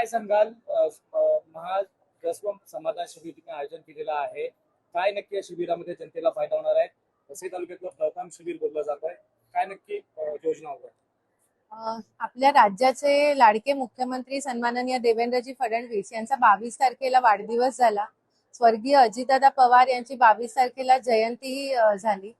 काय सांगाल? महाजस्वम समाधान शिबिर तुम्ही आयोजन केलेलं आहे. काय नक्की या शिबिरामध्ये जनतेला फायदा होणार आहे? वसई तालुक्यातलं प्रथम शिबिर बोललं जात आहे. काय नक्की योजना होत आहे? आपल्या राज्याचे लाडके मुख्यमंत्री सन्माननीय देवेंद्रजी फडणवीस यांचा 22 तारखेला वाढदिवस झाला. स्वर्गीय अजितदादा पवार यांची 22 तारखेला जयंतीही झाली.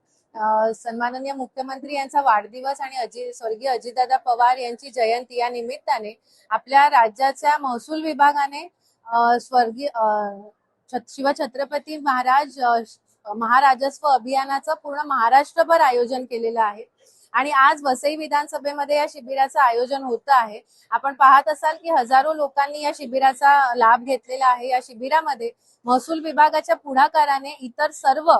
सन्माननीय मुख्यमंत्री यांचा वाढदिवस आणि स्वर्गीय अजितदादा पवार यांची जयंती या निमित्ताने आपल्या राज्याच्या महसूल विभागाने स्वर्गीय शिवछत्रपती महाराज महाराजस्व अभियानाचं पूर्ण महाराष्ट्रभर आयोजन केलेलं आहे. आणि आज वसई विधानसभेमध्ये या शिबिराचं आयोजन होतं आहे. आपण पाहत असाल की हजारो लोकांनी या शिबिराचा लाभ घेतलेला आहे. या शिबिरामध्ये महसूल विभागाच्या पुढाकाराने इतर सर्व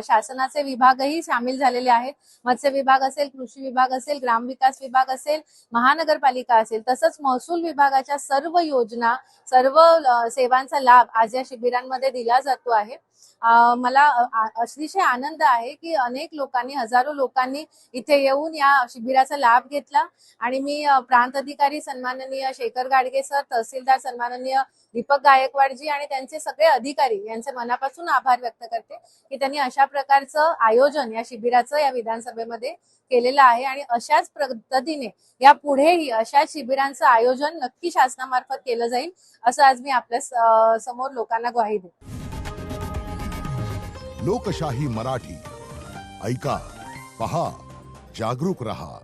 शासनाचे विभागही सामील झालेले आहेत. मत्स्य विभाग असेल, कृषी विभाग असेल, ग्रामविकास विभाग असेल, महानगरपालिका असेल, तसंच महसूल विभागाच्या सर्व योजना, सर्व सेवांचा लाभ आज या शिबिरांमध्ये दिला जातो आहे. मला अतिशय आनंद आहे की अनेक लोकांनी, हजारो लोकांनी इथे येऊन या शिबिराचा लाभ घेतला. आणि मी प्रांत अधिकारी सन्माननीय शेखर गाडगे सर, तहसीलदार सन्माननीय दीपक गायकवाडजी आणि त्यांचे सगळे अधिकारी यांचे मनापासून आभार व्यक्त करते की त्यांनी अशा प्रकारचं आयोजन या शिबिराचं या विधानसभेमध्ये केलेलं आहे. आणि अशाच पद्धतीने या पुढेही अशा शिबिरांचं आयोजन नक्की शासनामार्फत केलं जाईल, असं आज मी आपल्या समोर लोकांना ग्वाही देते. लोकशाही मराठी ऐका, पहा, जागरूक रहा.